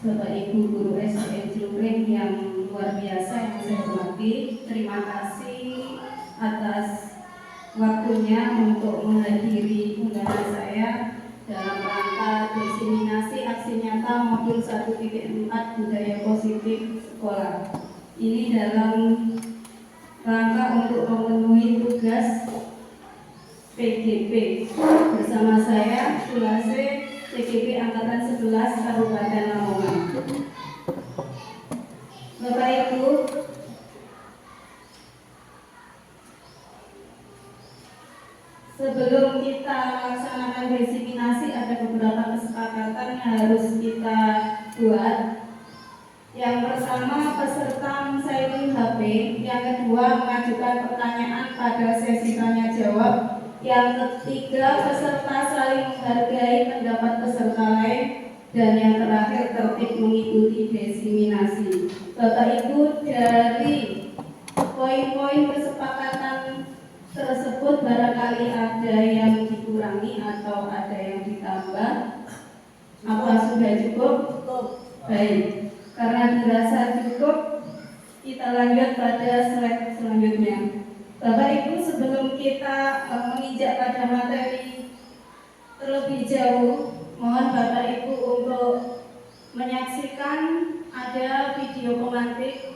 Bapak Ibu Guru SDN Cilureng yang luar biasa yang saya hormati, terima kasih atas waktunya untuk menghadiri undangan saya dalam rangka diseminasi aksi nyata modul 1.4 budaya positif sekolah. Ini dalam rangka untuk memenuhi tugas PGP bersama saya Sulase PGP Angkatan 11 Kabupaten Lamongan. Bapak Ibu, sebelum kita melaksanakan diseminasi ada beberapa kesepakatan yang harus kita buat. Yang pertama, peserta men-sharing HP. Yang kedua, mengajukan pertanyaan pada sesi tanya jawab. Yang ketiga, peserta saling menghargai pendapat peserta lain. Dan yang terakhir, tertib mengikuti diseminasi. Bapak Ibu, dari poin-poin kesepakatan tersebut barangkali ada yang dikurangi atau ada yang ditambah. Apa sudah cukup? Baik. Karena dirasa cukup, kita lanjut pada slide selanjutnya. Bapak Ibu, sebelum kita menginjak pada materi terlebih jauh, mohon Bapak Ibu untuk menyaksikan ada video pemantik.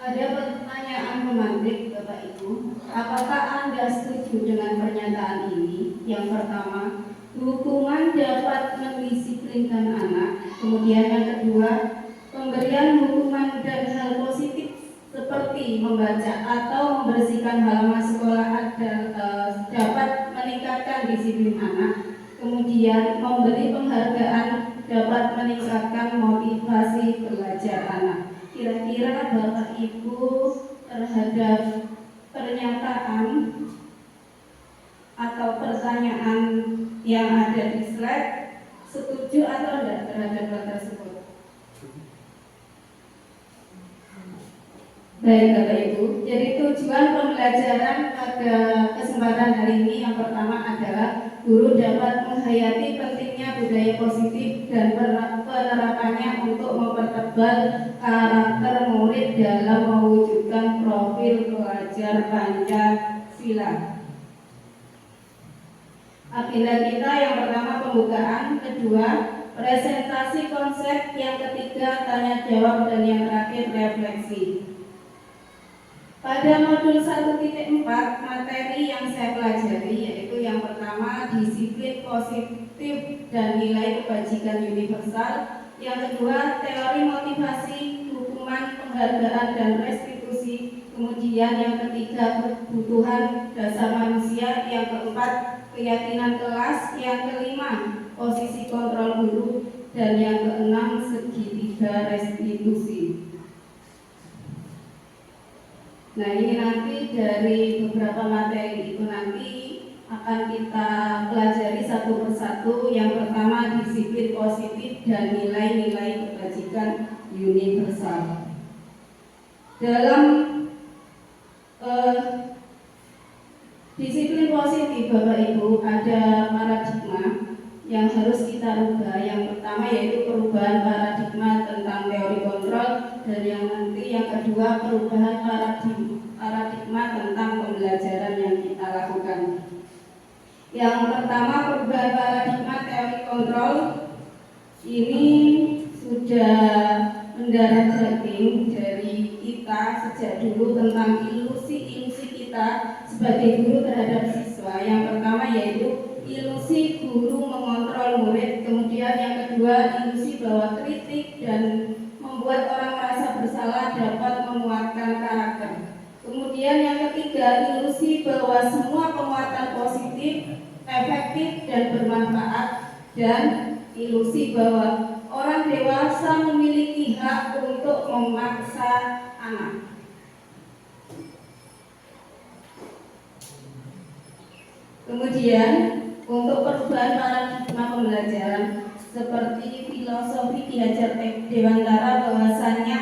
Ada pertanyaan memantik, Bapak Ibu. Apakah Anda setuju dengan pernyataan ini? Yang pertama, hukuman dapat mendisiplinkan anak. Kemudian yang kedua, pemberian hukuman dan hal positif seperti membaca atau membersihkan halaman sekolah dapat meningkatkan disiplin anak. Kemudian memberi penghargaan dapat meningkatkan motivasi belajar anak. Kira-kira Bapak Ibu terhadap pernyataan atau pertanyaan yang ada di slide setuju atau tidak terhadap hal tersebut? Baik Bapak Ibu, jadi tujuan pembelajaran pada kesempatan hari ini yang pertama adalah guru dapat menghayati pentingnya budaya positif dan penerapannya untuk mempertebal karakter murid dalam mewujudkan profil pelajar Pancasila. Agenda kita yang pertama pembukaan, kedua presentasi konsep, yang ketiga tanya jawab, dan yang terakhir refleksi. Pada modul 1.4 materi yang saya pelajari yaitu yang pertama disiplin positif dan nilai kebajikan universal, yang kedua teori motivasi, hukuman, penghargaan, dan restitusi, kemudian yang ketiga kebutuhan dasar manusia, yang keempat keyakinan kelas, yang kelima posisi kontrol guru, dan yang keenam segitiga restitusi. Nah, ini nanti dari beberapa materi itu nanti akan kita pelajari satu persatu. Yang pertama disiplin positif dan nilai-nilai kebajikan universal. Dalam disiplin positif Bapak Ibu ada paradigma yang harus kita rubah. Yang pertama yaitu perubahan paradigma tentang teori kontrol, dan yang kedua perubahan paradigma tentang pembelajaran yang kita lakukan. Yang pertama perubahan paradigma teori kontrol ini sudah mendarah daging dari kita sejak dulu tentang ilusi-ilusi kita sebagai guru terhadap siswa. Yang pertama yaitu ilusi guru mengontrol murid, kemudian yang kedua ilusi bahwa kritik dan membuat orang merasa bersalah dapat menguatkan karakter. Kemudian yang ketiga ilusi bahwa semua penguatan positif, efektif, dan bermanfaat, dan ilusi bahwa orang dewasa memiliki hak untuk memaksa anak. Kemudian untuk perubahan paradigma pembelajaran seperti filosofi Ki Hajar Dewantara bahwasannya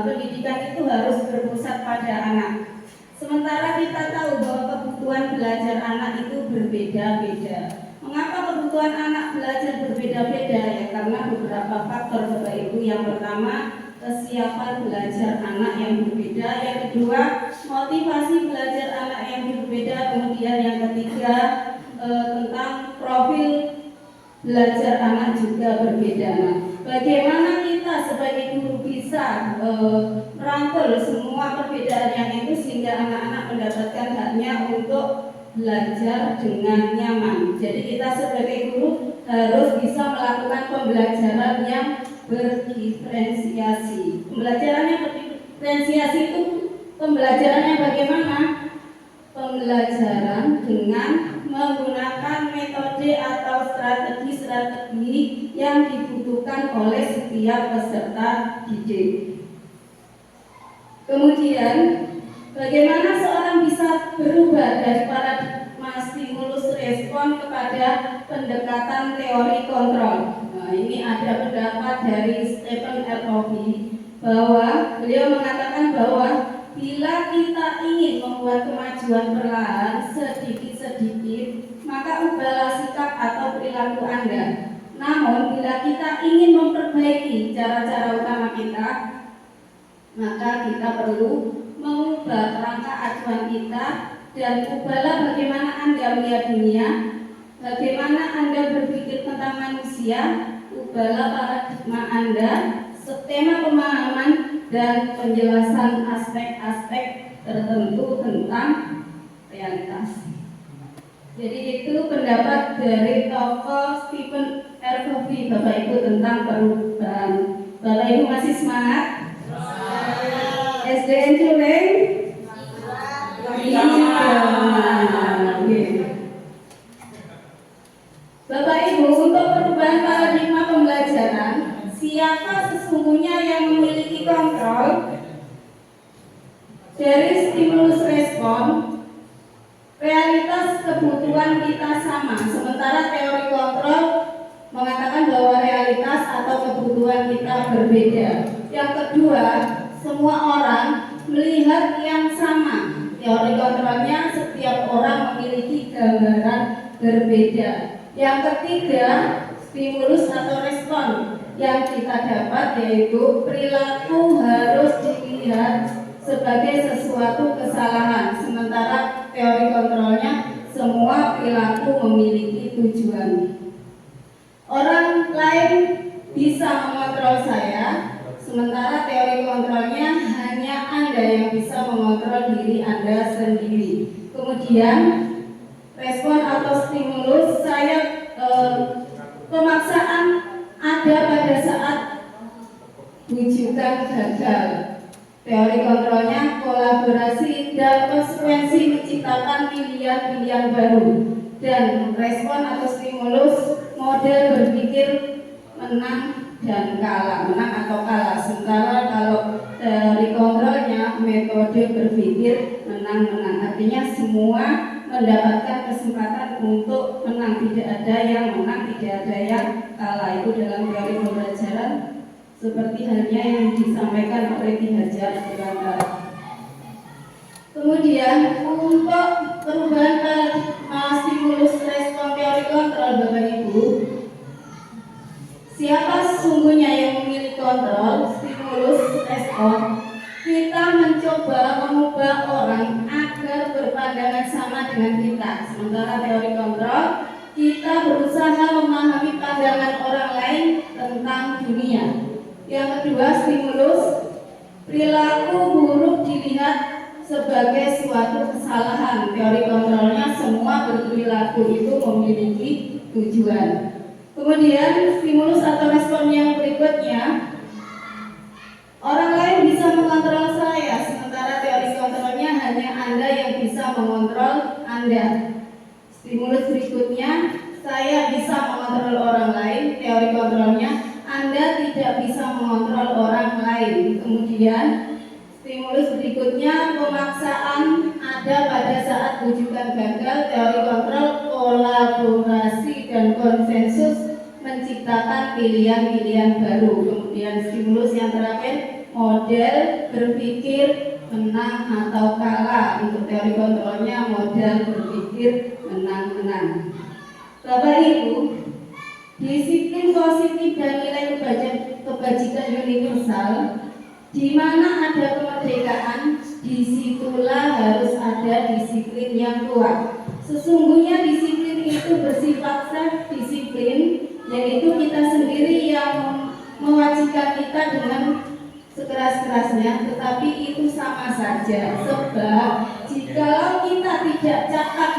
pendidikan itu harus berpusat pada anak. Sementara kita tahu bahwa kebutuhan belajar anak itu berbeda-beda. Mengapa kebutuhan anak belajar berbeda-beda? Ya karena beberapa faktor Bapak Ibu. Yang pertama kesiapan belajar anak yang berbeda, yang kedua motivasi belajar anak yang berbeda, kemudian yang ketiga tentang profil belajar anak juga berbeda. Nah, bagaimana kita sebagai guru bisa merangkul semua perbedaan yang itu sehingga anak-anak mendapatkan haknya untuk belajar dengan nyaman. Jadi kita sebagai guru harus bisa melakukan pembelajaran yang berdiferensiasi. Pembelajaran yang berdiferensiasi itu pembelajarannya bagaimana? Pembelajaran dengan menggunakan metode atau strategi-strategi yang dibutuhkan oleh setiap peserta didik. Kemudian, bagaimana seorang bisa berubah dari paradigma stimulus respon kepada pendekatan teori kontrol? Nah, ini ada pendapat dari Stephen R. Covey bahwa beliau mengatakan bahwa bila kita ingin membuat kemajuan perlahan sedikit-sedikit, maka ubahlah sikap atau perilaku Anda. Namun bila kita ingin memperbaiki cara-cara utama kita, maka kita perlu mengubah kerangka acuan kita dan ubahlah bagaimana Anda melihat dunia, bagaimana Anda berpikir tentang manusia, ubahlah paradigma Anda, skema pemahaman, dan penjelasan aspek-aspek tertentu tentang realitas. Jadi itu pendapat dari tokoh Stephen R. Covey, Bapak Ibu, tentang perubahan. Bapak Ibu masih semangat? SDN Culeng? Iya. Bapak Ibu, untuk perubahan paradigma pembelajaran, siapa sesungguhnya yang memiliki kontrol dari stimulus respon? Realitas kebutuhan kita sama, sementara teori kontrol mengatakan bahwa realitas atau kebutuhan kita berbeda. Yang kedua, semua orang melihat yang sama. Teori kontrolnya setiap orang memiliki gambaran berbeda. Yang ketiga, stimulus atau respon yang kita dapat yaitu perilaku harus dilihat sebagai sesuatu kesalahan, sementara teori kontrolnya semua perilaku memiliki tujuan. Orang lain bisa mengontrol saya, sementara teori kontrolnya hanya Anda yang bisa mengontrol diri Anda sendiri. Kemudian respon atau stimulus pemaksaan ada pada saat wujudan gagal. Teori kontrolnya kolaborasi dan konsekuensi menciptakan pilihan-pilihan baru, dan respon atau stimulus model berpikir menang dan kalah, menang atau kalah. Sementara kalau teori kontrolnya metode berpikir menang-menang, artinya semua mendapatkan kesempatan untuk menang, tidak ada yang menang, tidak ada yang kalah. Itu dalam teori pembelajaran seperti halnya yang disampaikan oleh Ki Hajar Dewantara. Kemudian untuk perubahan paradigma stimulus respon teori kontrol, Bapak Ibu, siapa sesungguhnya yang memiliki kontrol stimulus respon? Kita mencoba mengubah orang agar berpandangan sama dengan kita. Sementara teori kontrol, kita berusaha memahami pandangan orang lain tentang dunia. Yang kedua, stimulus, perilaku buruk dilihat sebagai suatu kesalahan. Teori kontrolnya semua berperilaku itu memiliki tujuan. Kemudian stimulus atau respon yang berikutnya, orang lain bisa mengontrol saya, sementara teori kontrolnya hanya Anda yang bisa mengontrol Anda. Stimulus berikutnya, saya bisa mengontrol orang lain, teori kontrolnya Anda tidak bisa mengontrol orang lain. Kemudian stimulus berikutnya, pemaksaan ada pada saat wujudan gagal, teori kontrol kolaborasi dan konsensus menciptakan pilihan-pilihan baru. Kemudian stimulus yang terakhir, model berpikir menang atau kalah. Untuk teori kontrolnya model berpikir menang-menang. Bapak Ibu, disiplin positif dan nilai kebajikan universal, di mana ada kemerdekaan, disitulah harus ada disiplin yang kuat. Sesungguhnya disiplin itu bersifat self-disiplin, yaitu kita sendiri yang mewajibkan kita dengan sekeras-kerasnya, tetapi itu sama saja. Sebab jikalau kita tidak cakap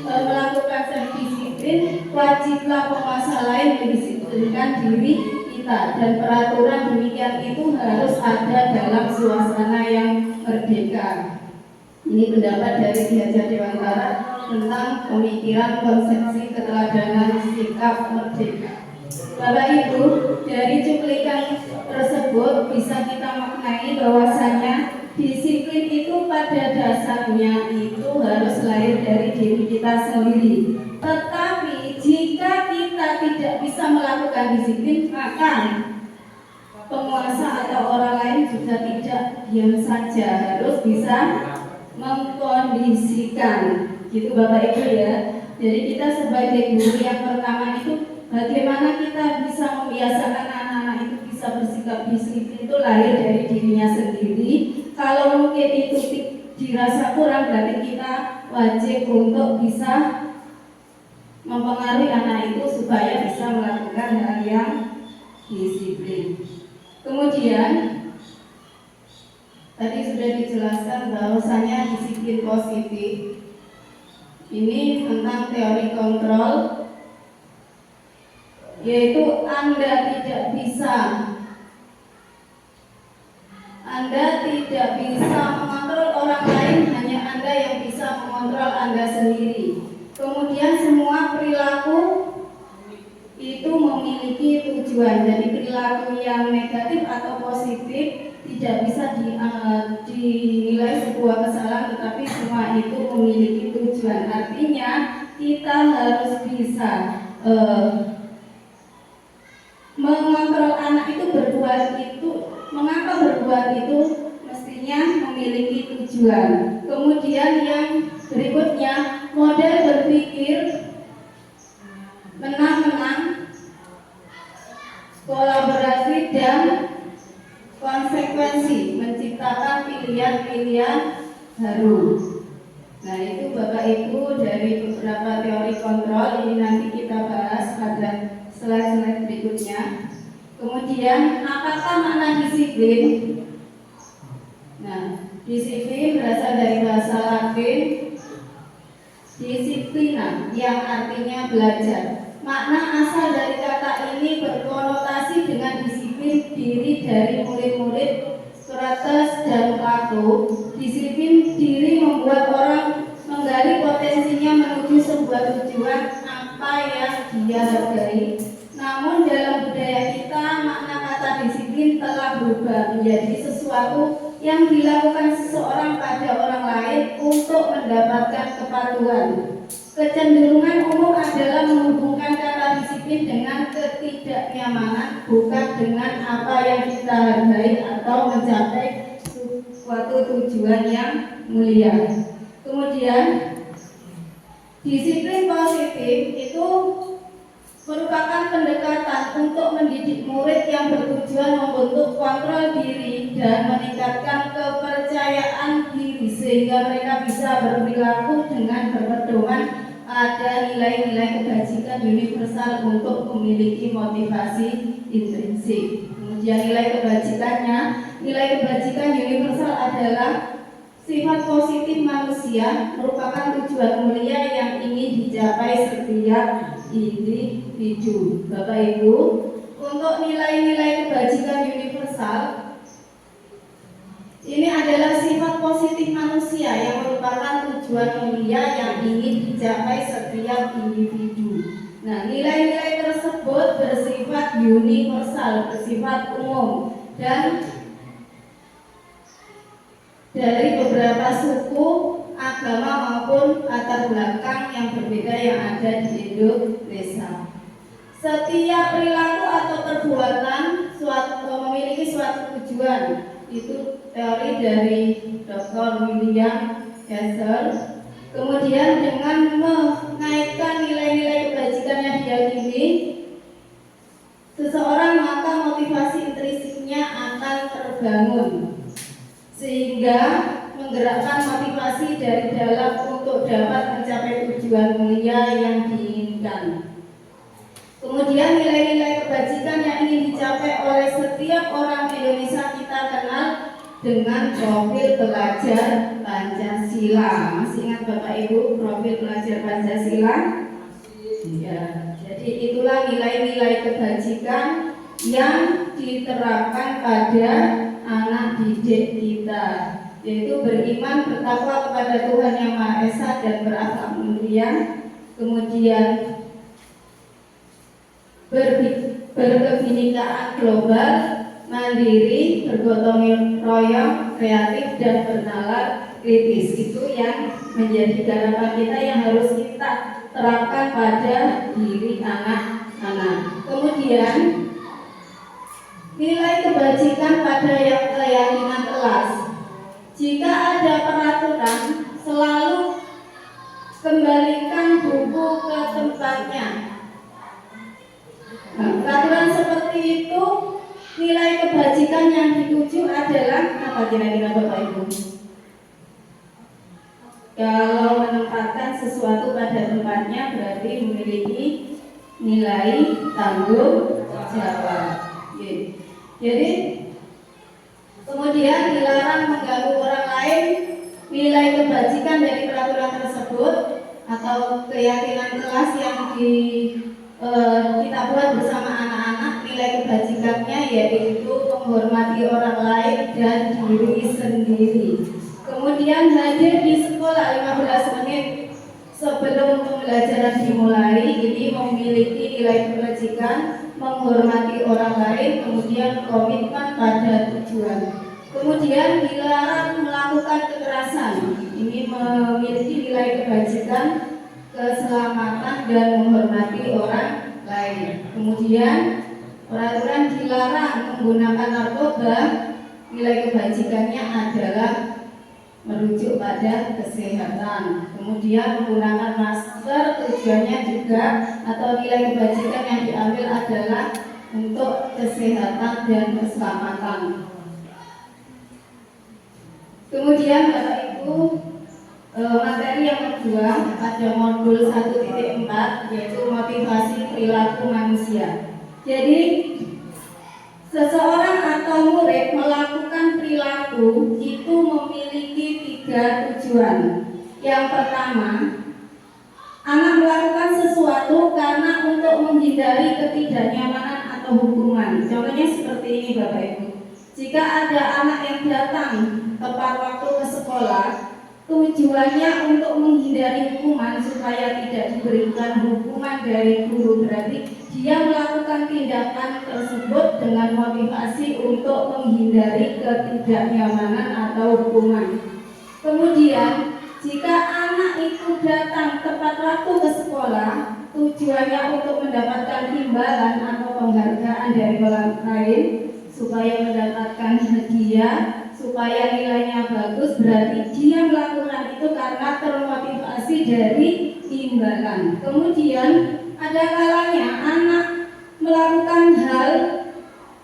melakukan self-disiplin, wajiblah penguasa lain mendisiplinkan diri kita, dan peraturan demikian itu harus ada dalam suasana yang merdeka. Ini pendapat dari Ki Hajar Dewantara tentang pemikiran konsepsi keteladanan sikap merdeka. Bapak Ibu, dari cuplikan tersebut bisa kita maknai bahwasanya disiplin itu pada dasarnya itu harus lahir dari diri kita sendiri. Tetapi jika kita tidak bisa melakukan disiplin, maka penguasa atau orang lain juga tidak diam saja, harus bisa mengkondisikan. Gitu Bapak Ibu ya. Jadi kita sebagai guru yang pertama itu bagaimana kita bisa membiasakan anak-anak itu bisa bersikap disiplin, itu lahir dari dirinya sendiri. Kalau mungkin itu dirasa kurang, berarti kita wajib untuk bisa mempengaruhi anak itu supaya bisa melakukan hal yang disiplin. Kemudian tadi sudah dijelaskan bahwasanya disiplin positif ini tentang teori kontrol, yaitu Anda tidak bisa mengontrol orang lain, hanya Anda yang bisa mengontrol Anda sendiri. Kemudian semua perilaku itu memiliki tujuan. Jadi perilaku yang negatif atau positif tidak bisa dinilai sebuah kesalahan, tetapi semua itu memiliki tujuan. Artinya kita harus bisa mengontrol anak itu mengapa berbuat itu mestinya memiliki tujuan. Kemudian yang berikutnya, model berpikir menang-menang, kolaborasi dan konsekuensi, menciptakan pilihan-pilihan baru. Nah, itu Bapak Ibu dari beberapa teori kontrol. Ini nanti kita bahas pada slide-slide berikutnya. Kemudian, apakah makna disiplin? Nah, disiplin berasal dari bahasa Latin disiplina, yang artinya belajar. Makna asal dari kata ini berkonotasi dengan disiplin diri dari murid-murid Sokrates dan Plato. Disiplin diri membuat orang menggali potensinya menuju sebuah tujuan apa yang dia hargai. Namun dalam budaya kita, makna kata disiplin telah berubah menjadi sesuatu yang dilakukan seseorang pada orang lain untuk mendapatkan kepatuhan. Kecenderungan umum adalah menghubungkan kata disiplin dengan ketidaknyamanan, bukan dengan apa yang kita hargai atau mencapai suatu tujuan yang mulia. Kemudian, disiplin positif itu merupakan pendekatan untuk mendidik murid yang bertujuan membentuk kontrol diri dan meningkatkan kepercayaan diri sehingga mereka bisa berperilaku dengan berpedoman pada nilai-nilai kebajikan universal untuk memiliki motivasi intrinsik. Kemudian nilai kebajikan universal adalah sifat positif manusia, merupakan tujuan mulia yang ingin dicapai setiap individu. Bapak Ibu, untuk nilai-nilai kebajikan universal ini adalah sifat positif manusia yang merupakan tujuan mulia yang ingin dicapai setiap individu. Nah, nilai-nilai tersebut bersifat universal, bersifat umum, dan dari beberapa suku, agama maupun latar belakang yang berbeda yang ada di Indonesia. Setiap perilaku atau perbuatan memiliki suatu tujuan. Itu teori dari Dr. William Castle. Kemudian dengan mengaitkan nilai-nilai kebajikan yang diyakini seseorang, maka motivasi intrinsiknya akan terbangun sehingga menggerakkan motivasi dari dalam untuk dapat mencapai tujuan mulia yang diinginkan. Kemudian nilai-nilai kebajikan yang ingin dicapai oleh setiap orang Indonesia kita kenal dengan profil pelajar Pancasila. Masih ingat Bapak Ibu profil pelajar Pancasila? Ya, jadi itulah nilai-nilai kebajikan yang diterapkan pada anak didik kita, yaitu beriman, bertakwa kepada Tuhan Yang Maha Esa dan berakhlak mulia. Kemudian berkebinekaan global, mandiri, bergotong royong, kreatif, dan bernalar kritis. Itu yang menjadi garapan kita yang harus kita terapkan pada diri anak-anak. Kemudian nilai kebajikan pada keyakinan kelas. Jika ada peraturan, selalu kembalikan buku ke tempatnya. Nah, peraturan seperti itu, nilai kebajikan yang dituju adalah apa kira-kira Bapak Ibu? Kalau menempatkan sesuatu pada tempatnya berarti memiliki nilai tanggung jawab. Jadi Kemudian dilarang mengganggu orang lain. Nilai kebajikan dari peraturan tersebut atau keyakinan kelas yang kita buat bersama anak-anak, nilai kebajikannya yaitu menghormati orang lain dan diri sendiri. Kemudian hadir di sekolah 15 menit sebelum pembelajaran dimulai, ini memiliki nilai kebajikan, menghormati orang lain, kemudian komitmen pada tujuan. Kemudian dilarang melakukan kekerasan, ini memiliki nilai kebajikan, keselamatan dan menghormati orang lain. Kemudian peraturan dilarang menggunakan narkoba, nilai kebajikannya adalah merujuk pada kesehatan. Kemudian menggunakan masker, tujuannya juga atau nilai kebajikan yang diambil adalah untuk kesehatan dan keselamatan. Kemudian Bapak Ibu, materi yang kedua pada modul 1.4 yaitu motivasi perilaku manusia. Jadi seseorang atau murid melakukan perilaku itu memiliki 3 tujuan. Yang pertama, anak melakukan sesuatu karena untuk menghindari ketidaknyamanan atau hukuman. Contohnya seperti ini Bapak Ibu. Jika ada anak yang datang tepat waktu ke sekolah, tujuannya untuk menghindari hukuman supaya tidak diberikan hukuman dari guru, berarti dia melakukan tindakan tersebut dengan motivasi untuk menghindari ketidaknyamanan atau hukuman. Kemudian jika anak itu datang tepat waktu ke sekolah, tujuannya untuk mendapatkan imbalan atau penghargaan dari orang lain supaya mendapatkan hadiah, supaya nilainya bagus, berarti dia melakukan itu karena termotivasi dari imbalan. Kemudian ada kalanya anak melakukan hal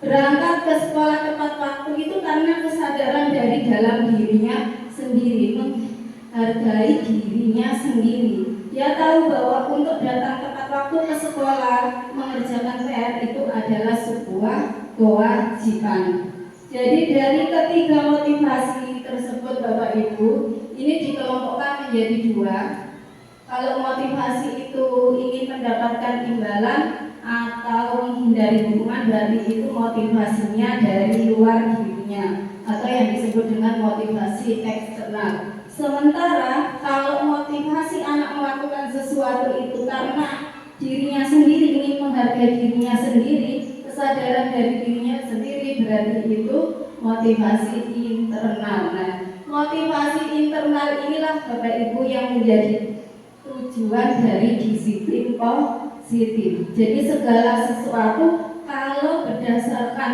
berangkat ke sekolah tepat waktu itu karena kesadaran dari dalam dirinya sendiri, menghargai dirinya sendiri. Dia tahu bahwa untuk datang tepat waktu ke sekolah, mengerjakan PR itu adalah sebuah kewajiban. Jadi dari ketiga motivasi tersebut Bapak Ibu, ini dikelompokkan menjadi 2. Kalau motivasi itu ingin mendapatkan imbalan atau menghindari hukuman, berarti itu motivasinya dari luar dirinya atau yang disebut dengan motivasi eksternal. Sementara kalau motivasi anak melakukan sesuatu itu karena dirinya sendiri, ingin menghargai dirinya sendiri, kesadaran dari dirinya sendiri, berarti itu motivasi internal. Nah, motivasi internal inilah Bapak Ibu yang menjadi tujuan dari disiplin positif. Jadi segala sesuatu kalau berdasarkan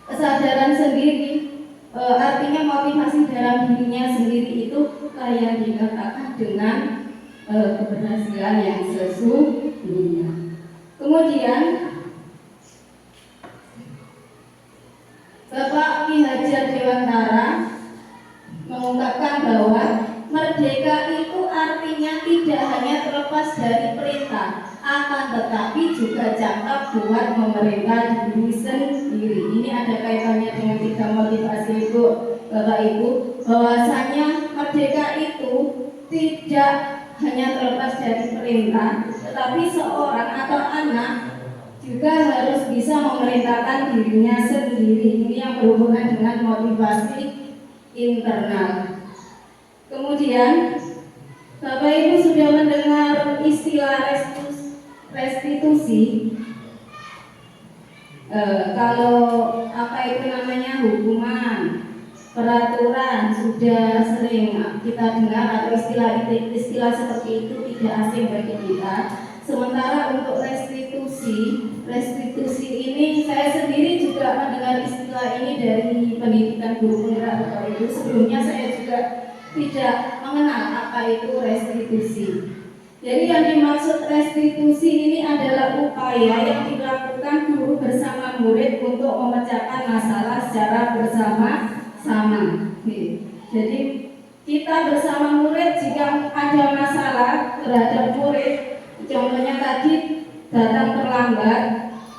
kesadaran sendiri, artinya motivasi dalam dirinya sendiri itu yang dikatakan dengan keberhasilan yang sesungguhnya. Kemudian Bapak Ki Hajar Dewantara mengungkapkan bahwa merdeka itu artinya tidak hanya terlepas dari perintah, akan tetapi juga cakap buat memerintah diri sendiri. Ini ada kaitannya dengan 3 motivasi itu Bapak Ibu, bahwasanya merdeka itu tidak hanya terlepas dari perintah, tetapi seorang atau anak juga harus bisa memerintahkan dirinya sendiri. Ini yang berhubungan dengan motivasi internal. Kemudian Bapak Ibu sudah mendengar istilah restitusi. Kalau apa itu namanya hukuman, peraturan sudah sering kita dengar, atau istilah seperti itu tidak asing bagi kita. Sementara untuk restitusi ini saya sendiri juga mendengar istilah ini dari pendidikan guru penggerak Bapak Ibu. Sebelumnya saya juga tidak mengenal apa itu restitusi. Jadi yang dimaksud restitusi ini adalah upaya yang dilakukan guru bersama murid untuk memecahkan masalah secara bersama-sama. Jadi kita bersama murid, jika ada masalah terhadap murid, contohnya tadi datang terlambat,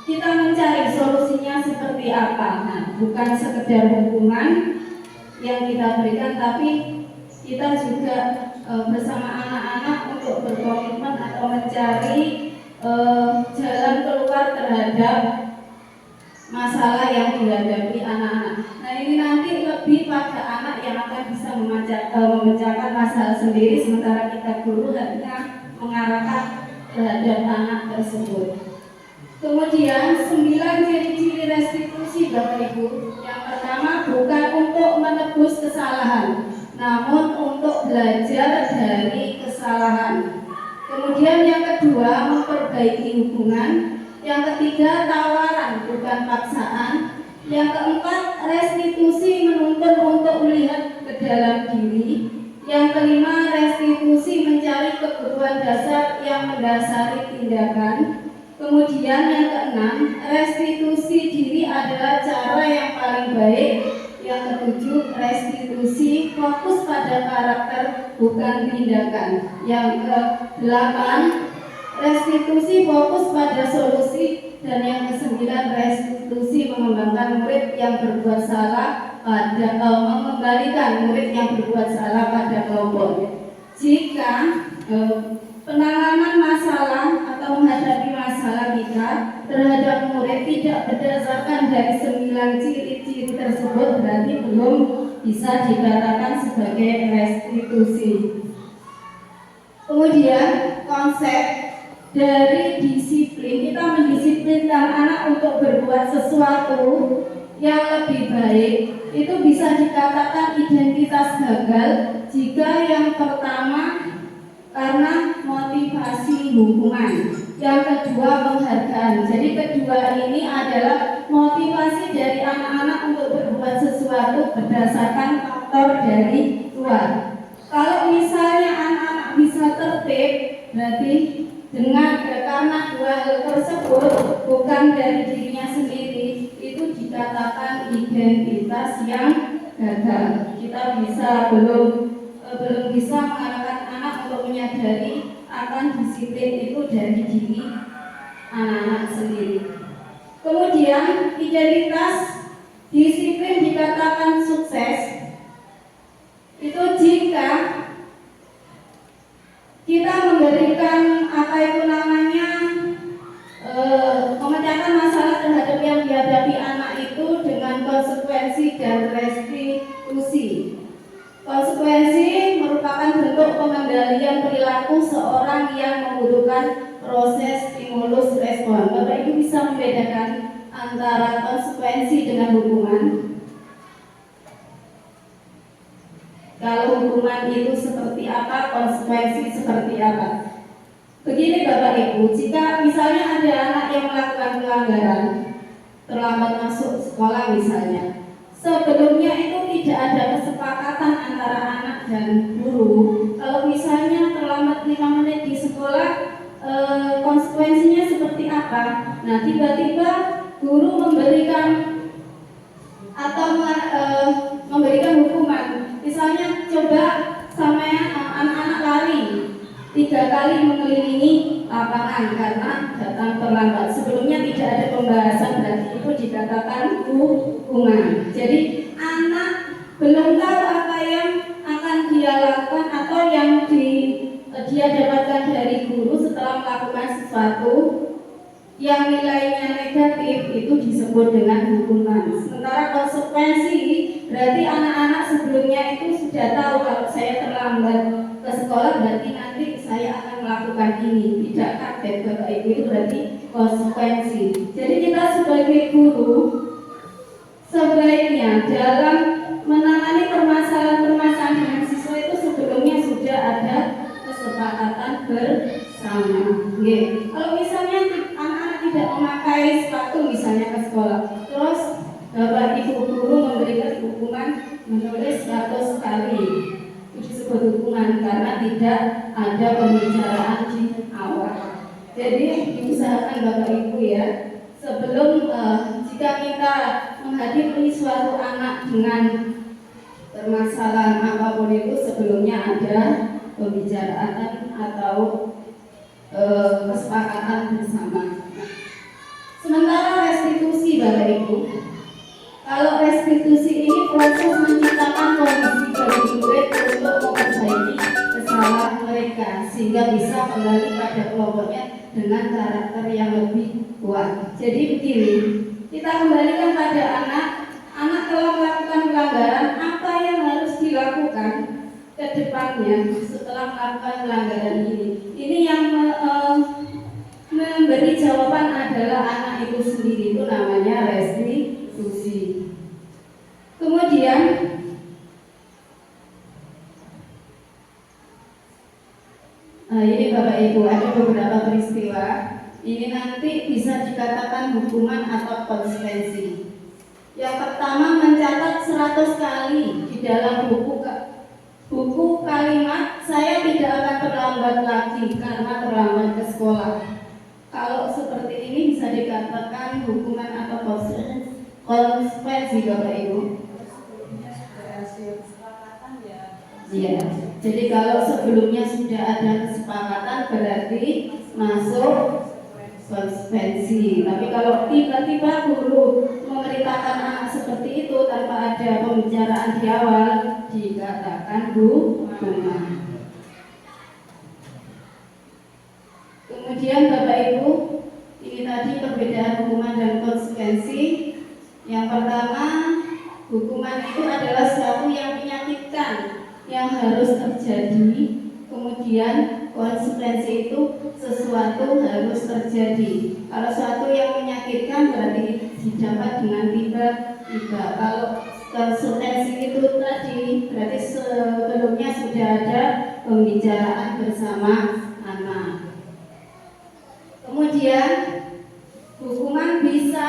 kita mencari solusinya seperti apa. Nah, bukan sekedar hukuman yang kita berikan, tapi kita juga bersama anak-anak untuk berkomitmen atau mencari jalan keluar terhadap masalah yang dihadapi anak-anak. Nah, ini nanti lebih pada anak yang akan bisa memecahkan masalah sendiri, sementara kita guru hanya mengarahkan terhadap anak tersebut. Kemudian 9 ciri-ciri restitusi Bapak Ibu. Yang pertama, bukan untuk menebus kesalahan, namun untuk belajar dari kesalahan. Kemudian yang kedua, memperbaiki hubungan. Yang ketiga, tawaran bukan paksaan. Yang keempat, restitusi menuntun untuk melihat ke dalam diri. Yang kelima, restitusi mencari kebutuhan dasar yang mendasari tindakan. Kemudian yang keenam, restitusi diri adalah cara yang paling baik. Yang ketujuh, restitusi fokus pada karakter bukan tindakan. Yang kedelapan, restitusi fokus pada solusi. Dan yang kesembilan, restitusi mengembangkan murid yang berbuat salah pada mengembalikan murid yang berbuat salah pada kelompoknya. Jika penanganan masalah atau menghadapi masalah kita terhadap murid tidak berdasarkan dari 9 ciri-ciri tersebut, berarti belum bisa dikatakan sebagai restitusi. Kemudian konsep dari disiplin, kita mendisiplinkan anak untuk berbuat sesuatu yang lebih baik, itu bisa dikatakan identitas gagal jika yang pertama karena motivasi hukuman, yang kedua penghargaan. Jadi kedua ini adalah motivasi dari anak-anak untuk berbuat sesuatu berdasarkan faktor dari luar. Kalau misalnya anak-anak bisa tertib, berarti karena dua hal tersebut bukan dari dirinya sendiri, itu dikatakan identitas yang gagal. Kita belum bisa mengarahkan anak untuk menyadari akan disiplin itu dari diri anak-anak sendiri. Kemudian identitas disiplin dikatakan sukses itu jika kita memberikan memecahkan masalah terhadap yang dihadapi anak itu dengan konsekuensi dan restitusi. Konsekuensi merupakan bentuk pengendalian perilaku seorang yang membutuhkan proses stimulus respon. Bapak Ibu bisa membedakan antara konsekuensi dengan hukuman. Kalau hukuman itu seperti apa, konsekuensi seperti apa. Begini Bapak Ibu, jika misalnya ada anak yang melakukan pelanggaran, terlambat masuk sekolah misalnya, sebelumnya itu tidak ada kesepakatan antara anak dan guru. Kalau misalnya terlambat 5 menit di sekolah, konsekuensinya seperti apa? Nah, tiba-tiba guru memberikan hukuman. Misalnya coba sampai anak-anak lari 3 kali mengelilingi lapangan karena datang terlambat. Sebelumnya tidak ada pembahasan, berarti itu dikatakan hukuman. Jadi anak belum tahu apa yang akan dia lakukan atau yang dia dapatkan dari guru setelah melakukan sesuatu yang nilainya negatif, itu disebut dengan hukuman. Sementara konsekuensi berarti anak-anak sebelumnya itu sudah tahu kalau saya terlambat ke sekolah berarti nanti saya akan melakukan ini. Tidak kaget Bapak Ibu, itu berarti konsekuensi. Jadi kita sebagai guru sebaiknya dalam menangani permasalahan dengan siswa itu sebelumnya sudah ada kesepakatan bersama. Kalau misalnya anak-anak tidak memakai sepatu misalnya ke sekolah, terus Bapak Ibu guru memberikan hukuman menulis 100 kali, itu disebut hukuman karena tidak ada pembicaraan di awal. Jadi diusahakan Bapak Ibu ya, sebelum jika kita menghadapi suatu anak dengan permasalahan apapun itu, sebelumnya ada pembicaraan atau kesepakatan bersama. Sementara restitusi Bapak Ibu, kalau restitusi ini proses menciptakan kondisi bagi murid untuk memperbaiki kesalahan mereka sehingga bisa kembali pada kelompoknya dengan karakter yang lebih kuat. Jadi begini, kita kembalikan pada anak telah melakukan pelanggaran, apa yang harus dilakukan ke depannya setelah melakukan pelanggaran ini. Ini yang memberi jawaban adalah anak itu sendiri, itu namanya restitusi. Kemudian ini Bapak Ibu ada beberapa peristiwa. Ini nanti bisa dikatakan hukuman atau konsekuensi. Yang pertama, mencatat 100 kali di dalam buku kalimat saya tidak akan terlambat lagi karena terlambat ke sekolah. Kalau seperti ini bisa dikatakan hukuman atau konsekuensi Bapak Ibu. Ya, jadi kalau sebelumnya sudah ada kesepakatan berarti masuk konsekuensi. Tapi kalau tiba-tiba guru memerintahkan anak seperti itu tanpa ada pembicaraan di awal, dikatakan hukuman. Kemudian Bapak Ibu, ini tadi perbedaan hukuman dan konsekuensi. Yang pertama, hukuman itu adalah sesuatu yang menyakitkan yang harus terjadi. Kemudian konsekuensi itu sesuatu harus terjadi. Kalau sesuatu yang menyakitkan berarti didapat dengan tiba-tiba. Kalau konsekuensi itu tadi berarti sebelumnya sudah ada pembicaraan bersama anak. Kemudian hukuman bisa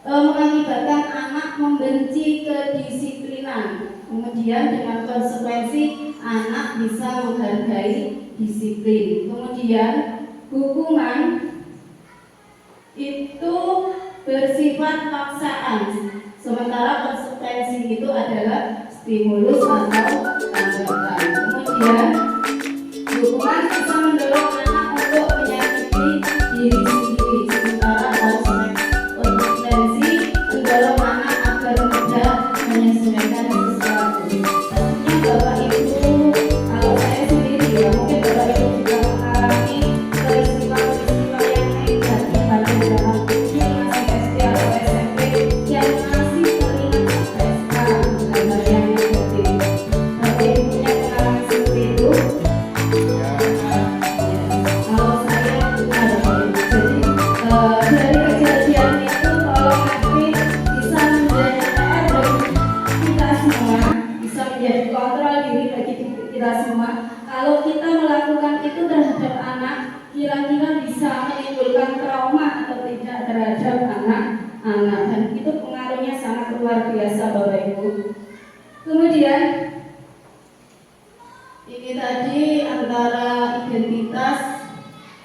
mengakibatkan anak membenci kedisiplinan. Kemudian dengan konsekuensi anak bisa menghargai disiplin. Kemudian hukuman itu bersifat paksaan, sementara konsekuensi itu adalah stimulus atau tanggapan. Kemudian hukuman bisa mendorong anak untuk menyakiti diri sendiri, sementara konsekuensi mendorong anak agar mudah menyesuaikan sesuatu. Tentunya Bapak Ibu, kalau saya sendiri ya, mungkin Bapak Ibu juga mengalami peristiwa-peristiwa yang negatif pada dalam mungkin masih SD atau SMP yang masih teringat sampai sekarang gambar yang negatif. Bapak Ibu punya pengalaman seperti itu? Kalau saya bukan Bapak Ibu. Jadi dari kejadian itu tolong nanti bisa menjadi PR bagi kita semua, bisa menjadi kontrol diri bagi kita semua. Kalau kita melakukan itu terhadap anak, kira-kira bisa menimbulkan trauma atau tidak terhadap anak-anak, dan itu pengaruhnya sangat luar biasa Bapak Ibu. Kemudian ini tadi antara identitas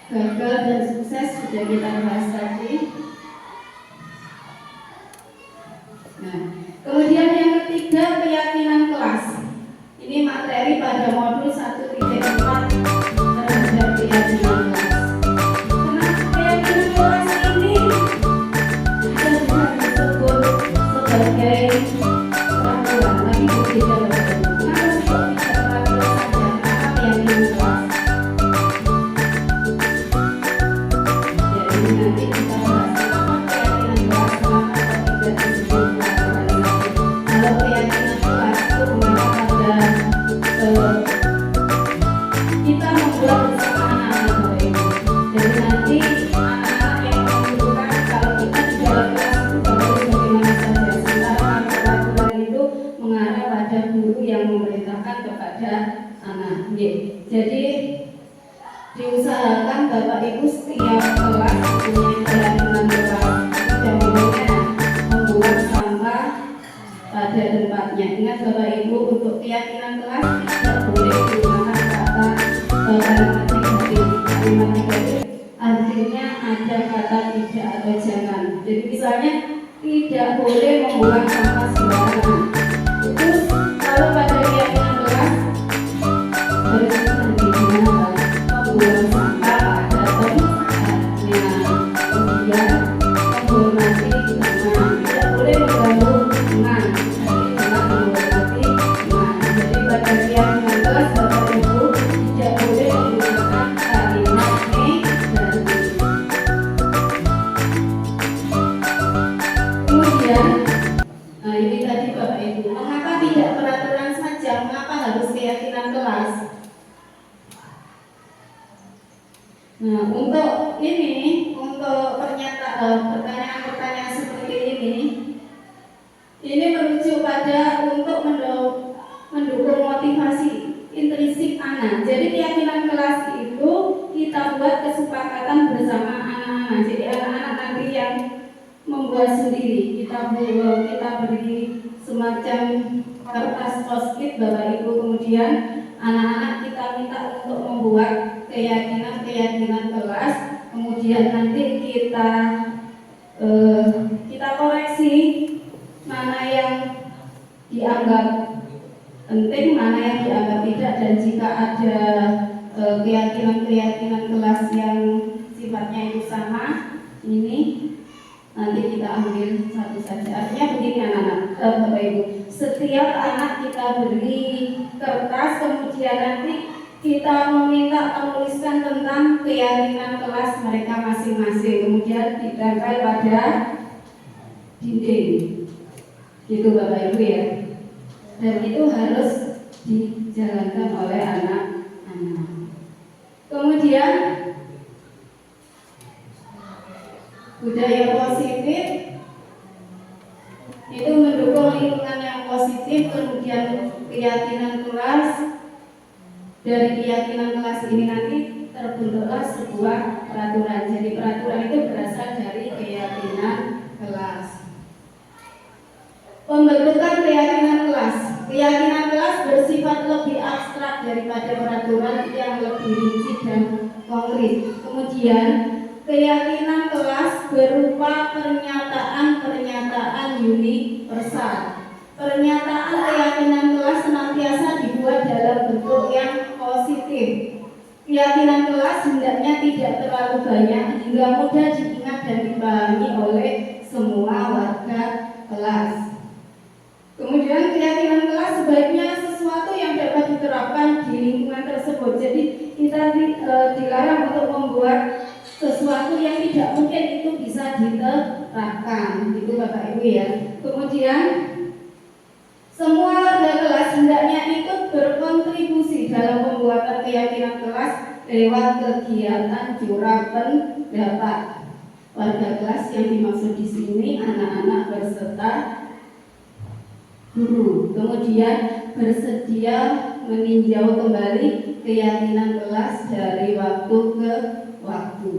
gagal dan sukses sudah kita bahas tadi. Nah, kemudian yang ketiga, keyakinan kelas. Ini materi pada modul 1.4 terhadap keyakinan kelas. Kenapa keyakinan kelas ini bisa juga disebut sebagai peraturan, tapi berbeda Bapak Ibu. Kenapa sih kok tidak peraturan saja? Kenapa keyakinan kelas? Jadi nanti kita bahas kenapa keyakinan kelas, kenapa kok tidak disebut peraturan saja. Kalau keyakinan kelas itu mengarah pada kita membuat bersama anak-anak Bapak Ibu. Jadi nanti anak-anak yang menentukan kalau kita di dalam kelas itu bagus bagaimana saja. Sementara peraturan itu mengarah pada guru yang memerintahkan kepada anak. Jadi diusahakan Bapak Ibu setiap kelas punya keyakinan kelas. Tidak boleh membuang sampah pada tempatnya. Ingat Bapak Ibu, untuk keyakinan kelas tidak boleh digunakan kata kalimat negatif. Kalimat negatif artinya ada kata tidak atau jangan. Jadi misalnya tidak boleh membuang sampah sembarangan. Terus kalau pada keyakinan kelas harus nanti gimana membuang sampah pada tempatnya. Kemudian Ibu. Mengapa tidak peraturan saja? Mengapa harus keyakinan kelas? Nah, untuk pertanyaan-pertanyaan seperti ini merujuk pada untuk mendukung motivasi intrinsik anak. Jadi keyakinan kelas itu kita buat kesepakatan bersama anak-anak. Jadi anak-anak nanti yang membuat sendiri. Kita beri semacam kertas post-it Bapak Ibu, kemudian anak-anak kita minta untuk membuat keyakinan kelas, kemudian nanti kita koreksi mana yang dianggap penting, mana yang dianggap tidak, dan jika ada keyakinan kelas yang sifatnya itu sama, ini nanti kita ambil satu saja. Artinya begini anak-anak, Bapak Ibu, setiap anak kita beri kertas, kemudian nanti kita meminta menuliskan tentang keyakinan kelas mereka masing-masing, kemudian ditempel pada dinding, gitu Bapak Ibu ya. Dan itu harus dijalankan oleh anak-anak. Kemudian budaya positif itu mendukung lingkungan yang positif, kemudian keyakinan kelas. Dari keyakinan kelas ini nanti terbentuklah sebuah peraturan. Jadi peraturan itu berasal dari keyakinan kelas. Pembentukan keyakinan kelas. Keyakinan kelas bersifat lebih abstrak daripada peraturan yang lebih rinci dan konkret. Kemudian keyakinan kelas berupa pernyataan universal. Pernyataan keyakinan kelas senantiasa dibuat dalam bentuk yang positif. Keyakinan kelas hendaknya tidak terlalu banyak hingga mudah diingat dan dipahami oleh semua warga kelas. Kemudian keyakinan kelas sebaiknya sesuatu yang dapat diterapkan di lingkungan tersebut. Jadi kita dilarang untuk membuat sesuatu yang tidak mungkin itu bisa diterapkan, itu Bapak Ibu ya. Kemudian semua warga kelas hendaknya ikut berkontribusi dalam pembuatan keyakinan kelas lewat kegiatan jura pendapat. Warga kelas yang dimaksud di sini anak-anak berserta guru. Kemudian bersedia meninjau kembali keyakinan kelas dari waktu ke waktu.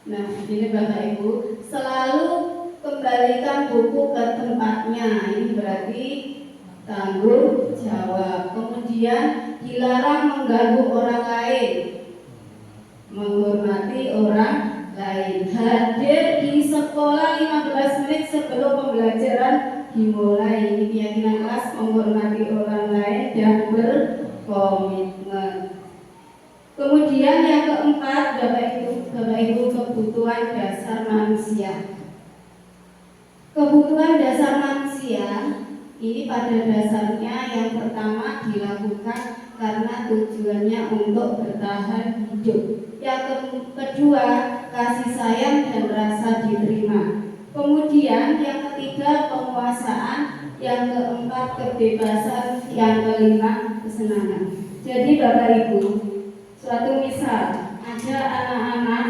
Nah, ini Bapak Ibu, selalu kembalikan buku ke tempatnya. Ini berarti tanggung jawab. Kemudian dilarang mengganggu orang lain, menghormati orang lain. Hadir di sekolah 15 menit sebelum pembelajaran dimulai. Ini keyakinan kelas, menghormati orang lain dan berkomitmen. Kemudian yang keempat, Bapak Ibu, kebutuhan dasar manusia. Kebutuhan dasar manusia ini pada dasarnya yang pertama dilakukan karena tujuannya untuk bertahan hidup. Yang kedua, kasih sayang dan rasa diterima. Kemudian yang ketiga, penguasaan. Yang keempat, kebebasan. Yang kelima, kesenangan. Jadi Bapak Ibu, suatu misal ada anak-anak,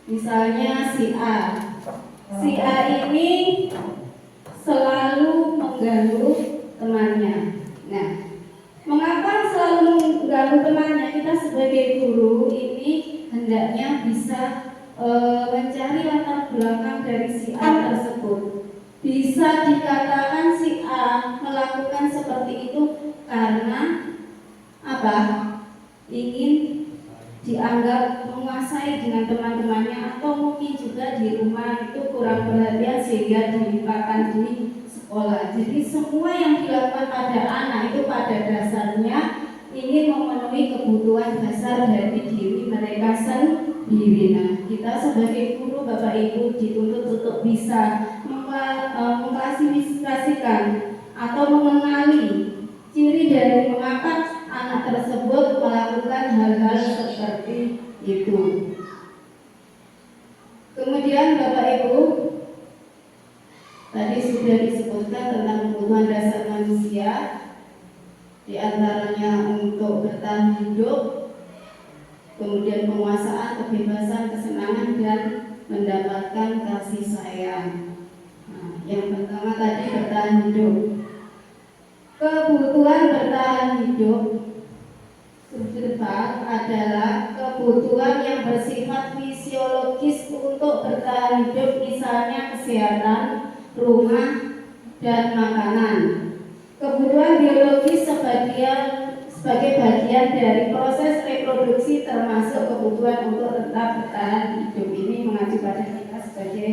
misalnya si A. Si A ini selalu mengganggu temannya. Nah, mengapa selalu mengganggu temannya? Kita sebagai guru ini hendaknya bisa mencari latar belakang dari si A tersebut. Bisa dikatakan si A melakukan seperti itu karena apa? Ingin dianggap menguasai dengan teman-temannya, atau mungkin juga di rumah itu kurang perhatian sehingga dilimpahkan di sekolah. Jadi semua yang dilakukan pada anak itu pada dasarnya ingin memenuhi kebutuhan dasar dari diri mereka sendiri. Nah, kita sebagai guru Bapak Ibu dituntut untuk bisa mengklasifikasikan atau mengenali ciri dari mengapa anak tersebut melakukan hal-hal seperti itu. Kemudian Bapak Ibu, tadi sudah disebutkan tentang kebutuhan dasar manusia, di antaranya untuk bertahan hidup, kemudian penguasaan, kebebasan, kesenangan, dan mendapatkan kasih sayang. Nah, yang pertama tadi bertahan hidup. Kebutuhan bertahan hidup adalah kebutuhan yang bersifat fisiologis untuk bertahan hidup, misalnya kesehatan, rumah, dan makanan. Kebutuhan biologis sebagai bagian dari proses reproduksi, termasuk kebutuhan untuk tetap bertahan hidup. Ini mengacu pada kita sebagai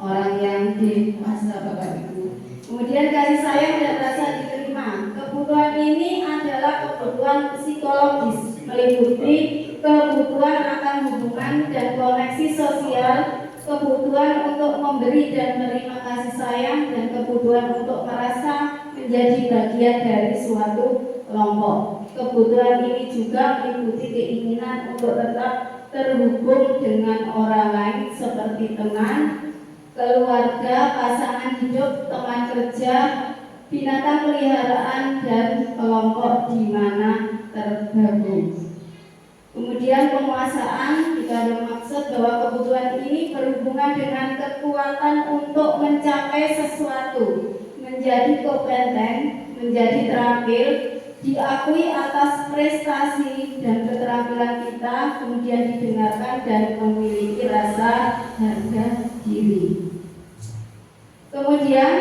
orang yang dewasa, Bapak Ibu. Kemudian kasih sayang dan rasa diterima. Kebutuhan ini adalah kebutuhan psikologis, meliputi kebutuhan akan hubungan dan koneksi sosial, kebutuhan untuk memberi dan menerima kasih sayang, dan kebutuhan untuk merasa menjadi bagian dari suatu kelompok. Kebutuhan ini juga meliputi keinginan untuk tetap terhubung dengan orang lain seperti teman, keluarga, pasangan hidup, teman kerja, binatang peliharaan, dan kelompok di mana tergabung. Kemudian penguasaan, kita ada maksud bahwa kebutuhan ini berhubungan dengan kekuatan untuk mencapai sesuatu, menjadi kompeten, menjadi terampil, diakui atas prestasi dan keterampilan kita, kemudian didengarkan dan memiliki rasa harga diri. Kemudian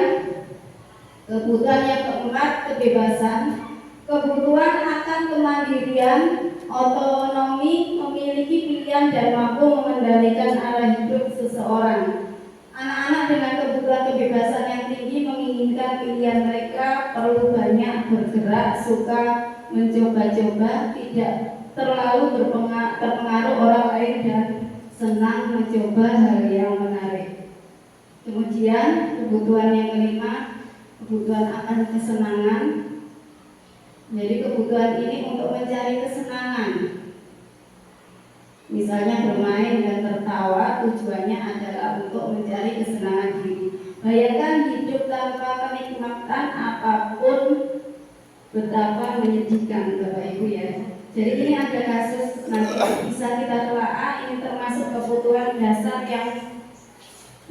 kebutuhan yang keempat, kebebasan. Kebutuhan akan kemandirian, otonomi, memiliki pilihan dan mampu mengendalikan arah hidup seseorang. Anak-anak dengan kebutuhan kebebasan yang tinggi menginginkan pilihan mereka, perlu banyak bergerak, suka mencoba-coba, tidak terlalu terpengaruh orang lain, dan senang mencoba hal yang menarik. Kemudian kebutuhan yang kelima, kebutuhan akan kesenangan. Jadi kebutuhan ini untuk mencari kesenangan, misalnya bermain dan tertawa, tujuannya adalah untuk mencari kesenangan diri. Bayangkan hidup tanpa kenikmatan apapun, betapa menyedihkan, Bapak Ibu ya. Jadi ini ada kasus nanti bisa kita telaah. Ini termasuk kebutuhan dasar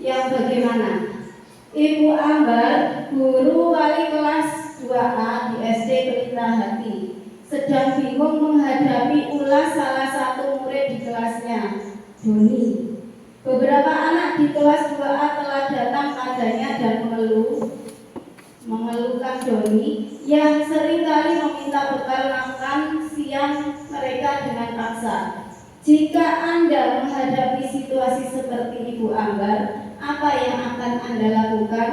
yang bagaimana? Ibu Ambar, guru wali kelas 2A di SD Pelita Hati, sedang bingung menghadapi ulas salah satu murid di kelasnya, Doni. Beberapa anak di kelas 2A telah datang padanya dan mengeluhkan Doni yang seringkali meminta bekal makan siang mereka dengan paksa. Jika Anda menghadapi situasi seperti Ibu Ambar, apa yang akan Anda lakukan?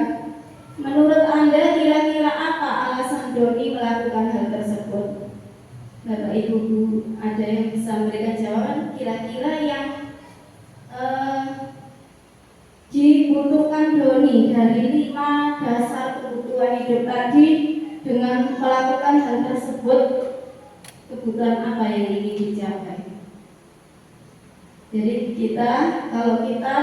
Menurut Anda kira-kira apa alasan Doni melakukan hal tersebut? Bapak Ibu, ada yang bisa memberikan jawaban? Kira-kira yang dibutuhkan Doni dari 5 dasar kebutuhan hidup tadi dengan melakukan hal tersebut, kebutuhan apa yang ingin dicapai? Jadi kalau kita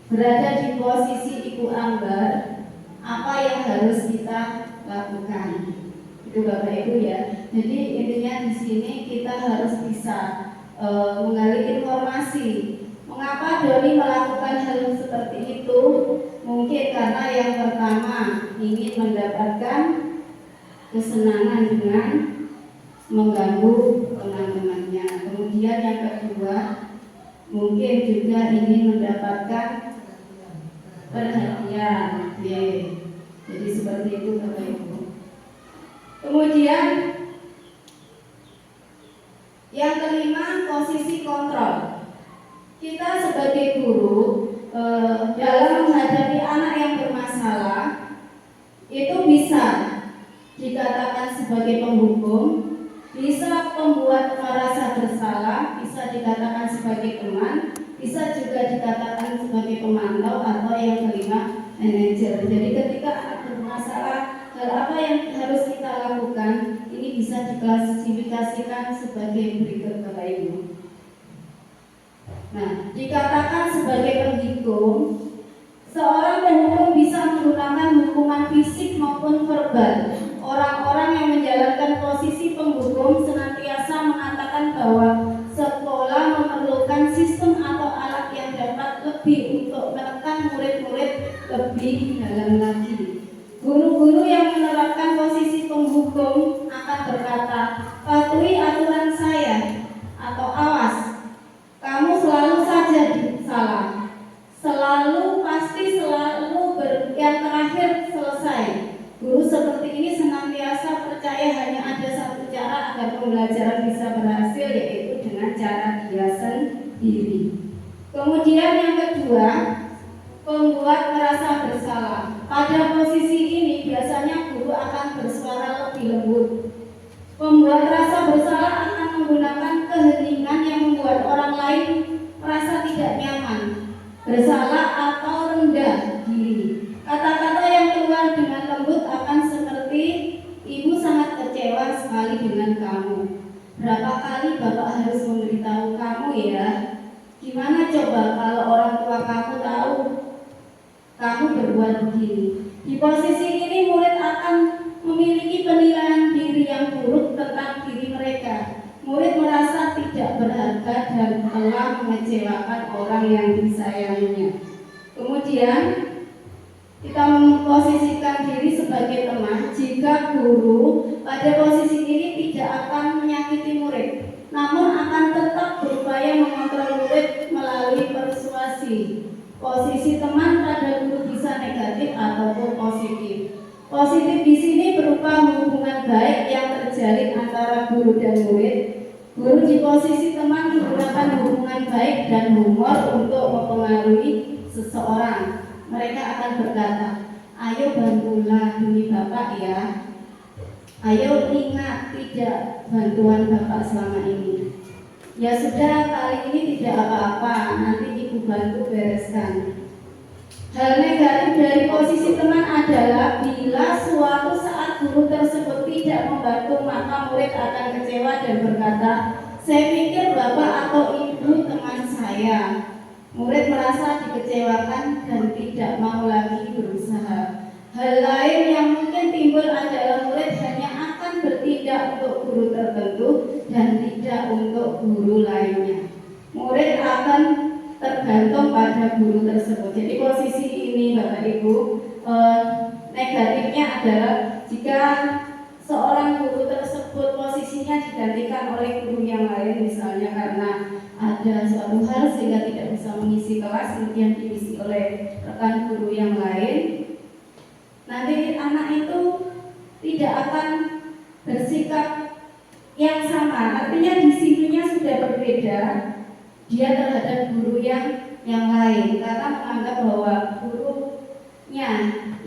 berada di posisi Ibu Ambar, apa yang harus kita lakukan? Itu Bapak Ibu ya. Jadi intinya di sini kita harus bisa menggali informasi. Mengapa Doni melakukan hal seperti itu? Mungkin karena yang pertama ingin mendapatkan kesenangan dengan mengganggu teman-temannya. Kemudian yang kedua, mungkin juga ingin mendapatkan perhatian. Jadi seperti itu Bapak Ibu. Kemudian yang kelima, posisi kontrol. Kita sebagai guru dalam menghadapi anak yang bermasalah itu bisa dikatakan sebagai penghukum, bisa membuat merasa bersalah, bisa dikatakan sebagai teman, bisa juga dikatakan sebagai pemantau, atau yang kelima, manajer. Jadi ketika anak bermasalah, hal apa yang harus kita lakukan? Ini bisa diklasifikasikan sebagai berikut Bapak Ibu. Nah, dikatakan sebagai penghitung, seorang penghukum bisa menggunakan hukuman fisik maupun verbal. Orang-orang yang menjalankan posisi penghukum senantiasa mengatakan bahwa sekolah memerlukan sistem atau alat yang dapat lebih untuk menekan murid-murid lebih dalam lagi. Guru-guru yang menerapkan posisi penghukum akan berkata, "Patuhi aturan saya," atau "Awas, kamu selalu saja salah. Yang terakhir selesai." Guru seperti ini senantiasa percaya hanya ada satu cara agar pembelajaran bisa berhasil, yaitu dengan cara dia sendiri. Kemudian yang kedua, pembuat merasa bersalah. Pada posisi ini biasanya guru akan bersuara lebih lembut. Pembuat rasa bersalah akan menggunakan keheningan yang membuat orang lain merasa tidak nyaman, bersalah atau rendah diri. Kata-kata yang keluar dengan lembut akan seperti, "Ibu sangat kecewa sekali dengan kamu. Berapa kali Bapak harus memberitahu kamu ya? Gimana coba kalau orang tua kamu tahu kamu berbuat begini?" Di posisi ini murid akan memiliki penilaian diri yang buruk tentang diri mereka. Murid merasa tidak berharga dan telah mengecewakan orang yang disayanginya. Kemudian kita memposisikan diri sebagai teman. Jika guru pada posisi ini tidak akan menyakiti murid, namun akan tetap berupaya mengontrol murid melalui persuasi. Posisi teman pada guru bisa negatif ataupun positif. Positif di sini berupa hubungan baik yang terjalin antara guru dan murid. Guru di posisi teman menggunakan hubungan baik dan humor untuk mempengaruhi seseorang. Mereka akan berkata, "Ayo bantulah demi Bapak ya. Ayo ingat tidak bantuan Bapak selama ini. Ya sudah, kali ini tidak apa-apa, nanti Ibu bantu bereskan." Hal negatif dari posisi teman adalah bila suatu saat guru tersebut tidak membantu, maka murid akan kecewa dan berkata, "Saya pikir Bapak atau Ibu teman saya." Murid merasa dikecewakan dan tidak mau lagi berusaha. Hal lain yang mungkin timbul adalah murid hanya akan bertindak untuk guru tertentu dan tidak untuk guru lainnya. Murid akan tergantung pada guru tersebut. Jadi posisi ini Bapak Ibu, negatifnya adalah jika seorang guru tersebut posisinya digantikan oleh guru yang lain, misalnya karena ada suatu hal sehingga tidak bisa mengisi kelas, kemudian diisi oleh rekan guru yang lain, nanti anak itu tidak akan bersikap yang sama. Artinya disiplinnya sudah berbeda dia terhadap guru yang lain, karena menganggap bahwa gurunya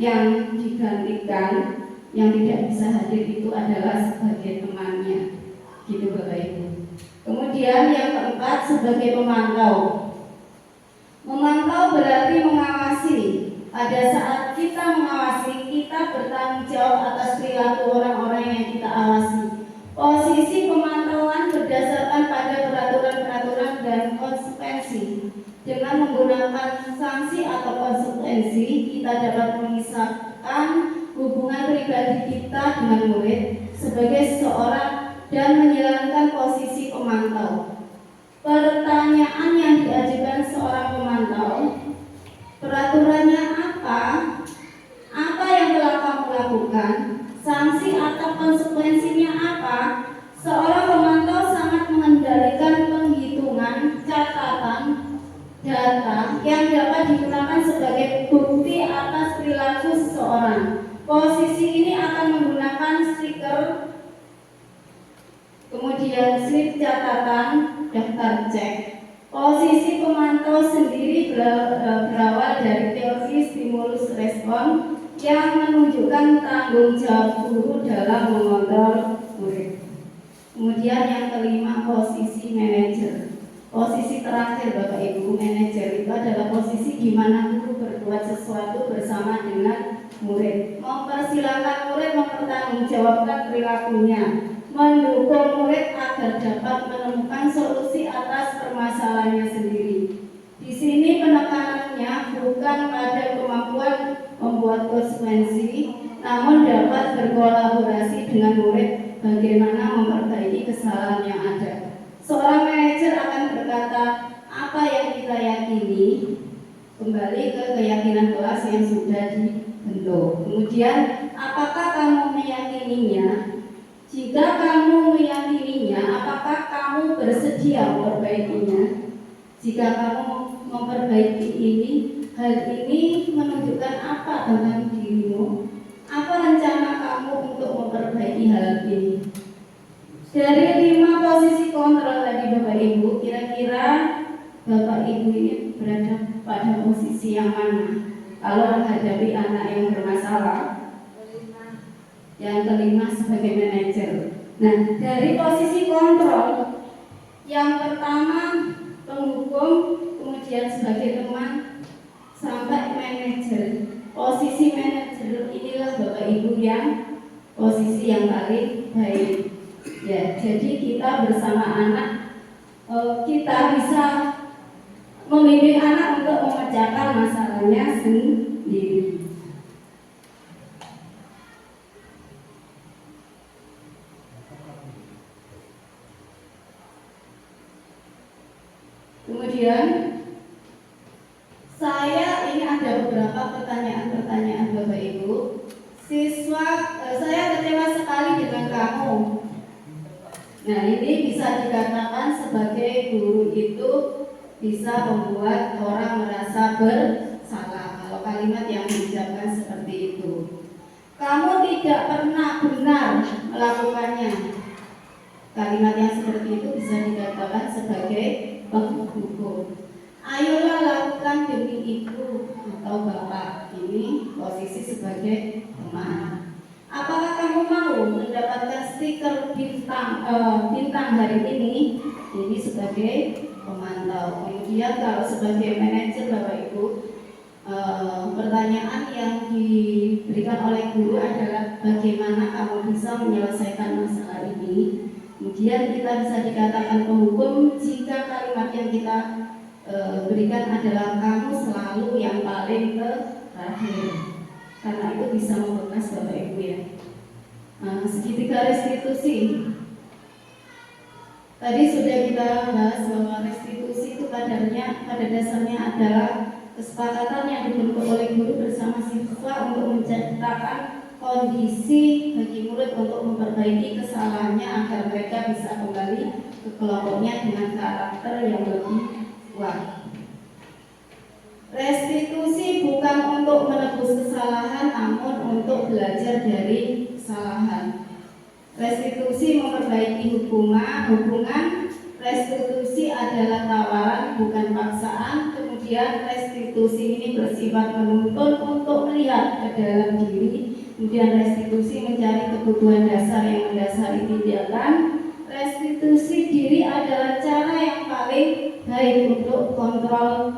yang digantikan, yang tidak bisa hadir itu adalah sebagai temannya, gitu Bapak Ibu. Kemudian yang keempat, sebagai pemantau. Memantau berarti mengawasi. Pada saat kita mengawasi, kita bertanggung jawab atas perilaku orang-orang yang kita awasi. Posisi pemantauan berdasarkan pada peraturan-peraturan dan konsekuensi. Dengan menggunakan sanksi atau konsekuensi, kita dapat memisahkan hubungan pribadi kita dengan murid sebagai seseorang dan menjalankan posisi pemantau. Pertanyaan yang diajukan seorang pemantau, peraturannya apa? Apa yang telah kamu lakukan? Sanksi atau konsekuensinya apa? Seorang pemantau sangat mengendalikan penghitungan catatan data yang dapat digunakan sebagai bukti atas perilaku seseorang. Posisi ini akan menggunakan stiker, kemudian slip catatan, daftar cek. Posisi pemantau sendiri berawal dari teori stimulus respon yang menunjukkan tanggung jawab guru dalam mengontrol murid. Kemudian yang kelima, posisi manajer. Posisi terakhir Bapak Ibu, manajer itu adalah posisi di mana guru berbuat sesuatu bersama dengan murid, mempersilahkan murid mempertanggungjawabkan perilakunya, mendukung murid agar dapat menemukan solusi atas permasalahannya sendiri. Di sini penekanannya bukan pada kemampuan membuat konsekuensi, namun dapat berkolaborasi dengan murid bagaimana memperbaiki kesalahan yang ada. Seorang manajer akan berkata, apa yang kita yakini, kembali ke keyakinan kelas yang sudah dibentuk. Kemudian, apakah kamu meyakininya? Jika kamu meyakininya, apakah kamu bersedia memperbaikinya? Jika kamu memperbaiki ini, hal ini menunjukkan apa tentang dirimu? Apa rencana kamu untuk memperbaiki hal ini? Dari 5 posisi kontrol tadi Bapak Ibu, kira-kira Bapak Ibu ini berada pada posisi yang mana? Kalau menghadapi anak yang bermasalah, yang kelima sebagai manajer. Nah, dari posisi kontrol, yang pertama penghukum, kemudian sebagai teman, sampai manajer. Posisi manajer inilah Bapak Ibu yang posisi yang paling baik. Ya, jadi kita bersama anak, kita bisa membimbing anak untuk memecahkan masalahnya sendiri. Kemudian ini ada beberapa pertanyaan Bapak Ibu. Saya kecewa sekali dengan kamu. Nah, ini bisa dikatakan sebagai guru itu bisa membuat orang merasa bersalah kalau kalimat yang diucapkan seperti itu. Kamu tidak pernah benar melakukannya. Kalimat yang seperti itu bisa dikatakan sebagai penghukum. Ayolah lakukan demi ibu atau bapak. Ini posisi sebagai teman. Apakah kamu mau mendapatkan stiker bintang hari ini? Ini sebagai pemantau. Kemudian kalau sebagai manajer Bapak Ibu, pertanyaan yang diberikan oleh guru adalah bagaimana kamu bisa menyelesaikan masalah ini. Kemudian kita bisa dikatakan penghukum jika kalimat yang kita berikan adalah kamu selalu yang paling terakhir, karena itu bisa membekas Bapak Ibu ya. Segitiga restitusi tadi sudah kita bahas bahwa restitusi itu pada dasarnya adalah kesepakatan yang dibentuk oleh guru bersama siswa untuk menciptakan kondisi bagi murid untuk memperbaiki kesalahannya agar mereka bisa kembali ke kelompoknya dengan karakter yang lebih kuat. Restitusi bukan untuk menebus kesalahan, namun untuk belajar dari kesalahan. Restitusi memperbaiki hubungan. Restitusi adalah tawaran, bukan paksaan. Kemudian restitusi ini bersifat menuntun untuk melihat ke dalam diri. Kemudian restitusi mencari kebutuhan dasar yang mendasari tindakan. Restitusi diri adalah cara yang paling baik untuk kontrol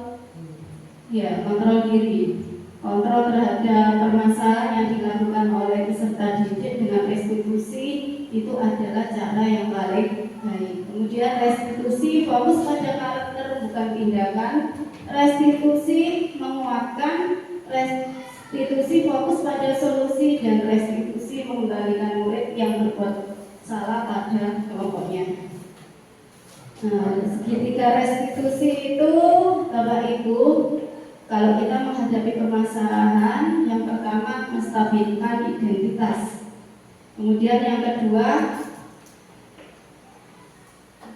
diri. Kontrol terhadap permasalahan yang dilakukan oleh peserta didik dengan restitusi itu adalah cara yang paling baik. Kemudian restitusi fokus pada karakter bukan tindakan. Restitusi menguatkan. Restitusi fokus pada solusi, dan restitusi mengembalikan murid yang berbuat salah pada kelompoknya. Segitiga restitusi itu Bapak Ibu, kalau kita menghadapi permasalahan, yang pertama menstabilkan identitas. Kemudian yang kedua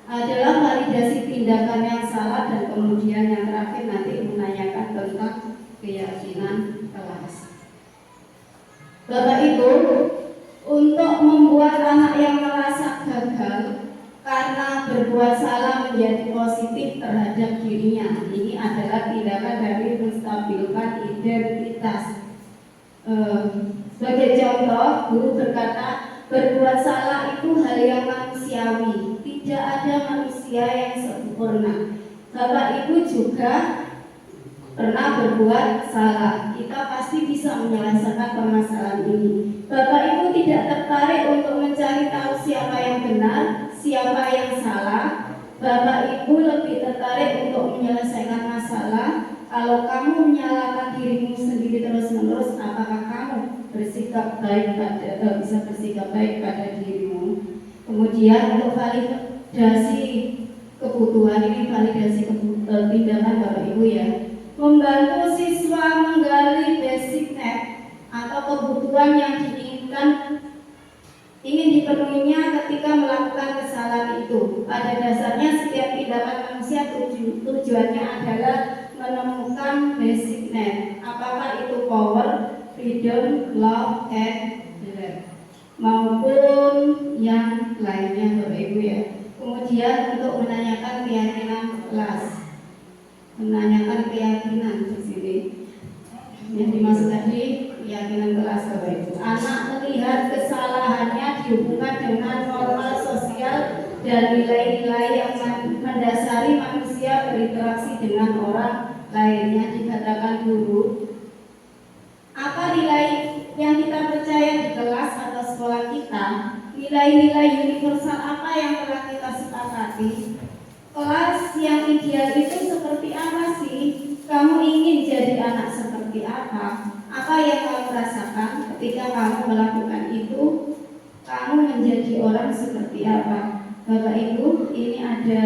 adalah validasi tindakan yang salah, dan kemudian yang terakhir nanti menanyakan tentang keyakinan kelas. Bapak Ibu, untuk membuat anak yang merasa gagal karena berbuat salah menjadi positif terhadap dirinya, ini adalah tindakan dari menstabilkan identitas. Sebagai contoh, guru berkata, berbuat salah itu hal yang manusiawi, tidak ada manusia yang sempurna. Bapak Ibu juga pernah berbuat salah. Kita pasti bisa menyelesaikan permasalahan ini. Bapak Ibu tidak tertarik untuk mencari tahu siapa yang benar, siapa yang salah. Bapak Ibu lebih tertarik untuk menyelesaikan masalah. Kalau kamu menyalahkan dirimu sendiri terus-menerus, apakah kamu bisa bersikap baik pada dirimu? Kemudian untuk validasi kebutuhan ini, validasi tindakan Bapak Ibu ya, membantu siswa menggali basic need atau kebutuhan yang ingin dipenuhinya ketika melakukan kesalahan itu. Pada dasarnya setiap tindakan manusia tujuannya adalah menemukan basic need. Apakah itu power, freedom, love, and desire, maupun yang lainnya Bapak Ibu ya. Kemudian untuk menanyakan keyakinan kelas, menanyakan keyakinan di sini. Yang dimaksud tadi keyakinan kelas Bapak Ibu. Anak melihat kesalahannya dihubungkan dengan normal sosial dan nilai-nilai yang mendasari manusia berinteraksi dengan orang lainnya. Dikatakan guru, apa nilai yang kita percaya di kelas atau sekolah kita? Nilai-nilai universal apa yang telah kita sepakati? Kelas yang ideal itu seperti apa sih? Kamu ingin jadi anak seperti apa? Apa yang kamu rasakan ketika kamu melakukan itu? Kamu menjadi orang seperti apa? Bapak Ibu, ini ada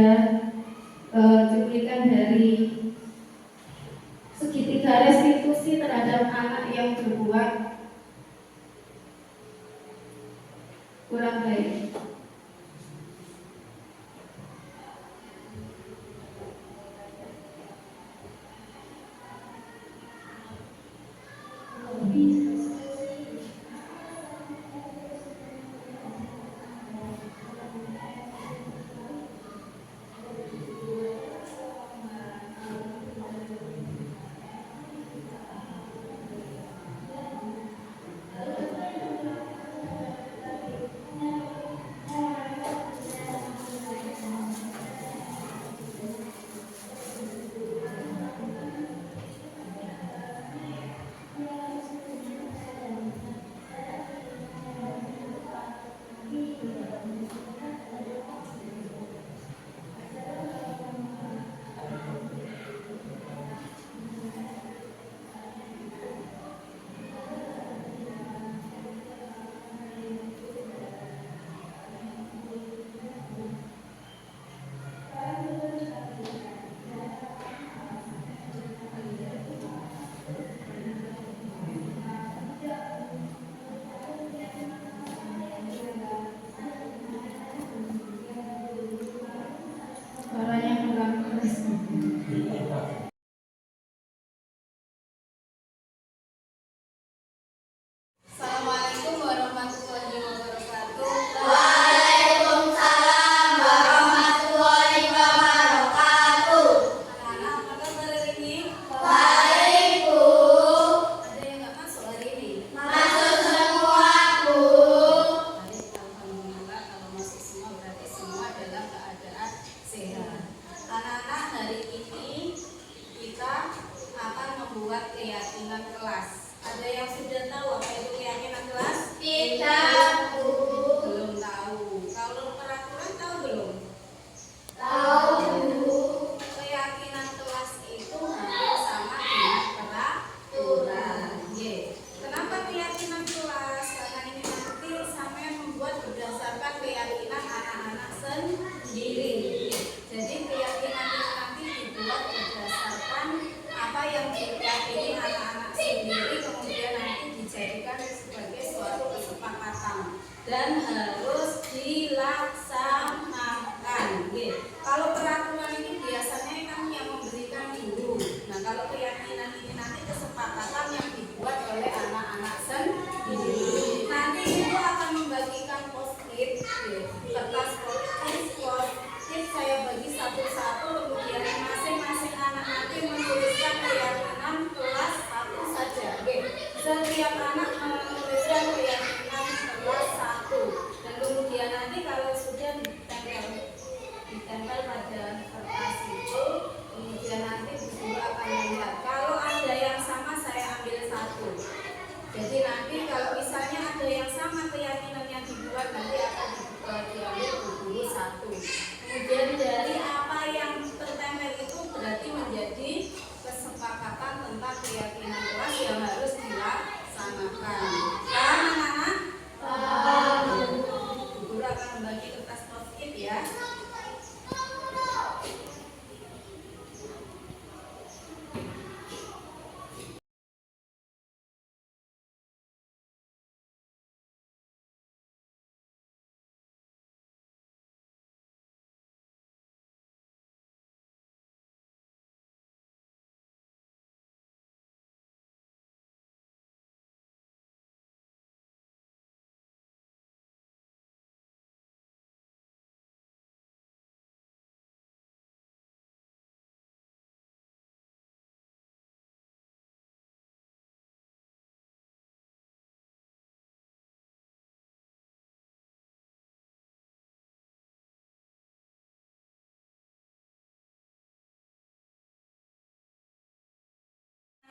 cuplikan dari segitiga restitusi terhadap anak yang berbuat kurang baik. Dan harus dilaksanakan. Kalau peraturan ini biasanya kan yang memberikan guru. Nah, kalau keyakinan ini nanti kesepakatan yang dibuat oleh anak-anak sendiri. Nanti ibu akan membagikan post-it, kertas post-it saya bagi satu-satu, kemudian masing-masing anak nanti menuliskan keyakinan kelas satu saja. Setiap anak menuliskan keyakinan kelas 1 dan keyakinan kelas yang harus dilaksanakan. Paham anak-anak? Guru akan membagi kertas post-it ya.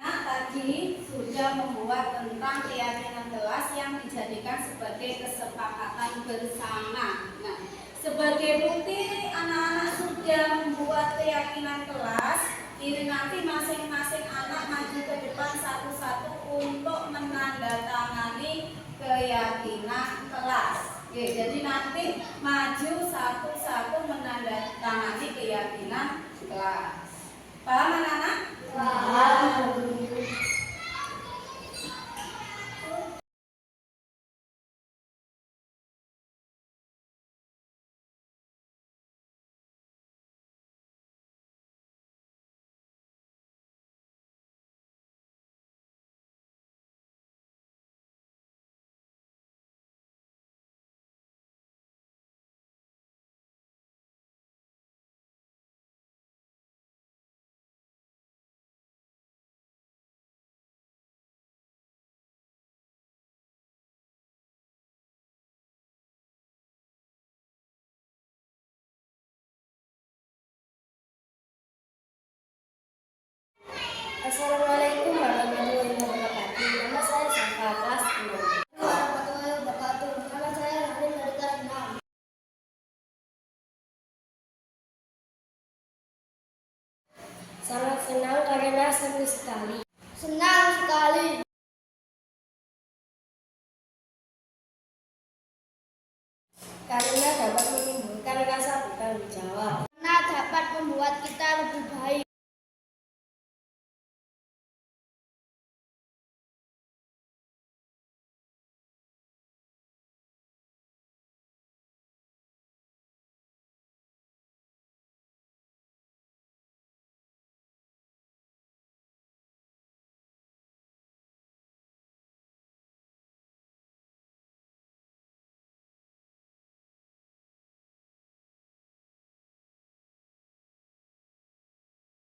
Tadi sudah membuat tentang keyakinan kelas yang dijadikan sebagai kesepakatan bersama. Nah, sebagai bukti anak-anak sudah membuat keyakinan kelas, ini nanti masing-masing anak maju ke depan satu-satu untuk menandatangani keyakinan kelas. Oke, jadi nanti maju satu-satu menandatangani keyakinan kelas. Paham anak-anak? Paham. Assalamualaikum warahmatullahi wabarakatuh. Nama saya Safa, kelas 6. Warahmatullahi wabarakatuh. Nama saya Rahim dari kelas 6. Sangat senang karena seru sekali. Senang sekali.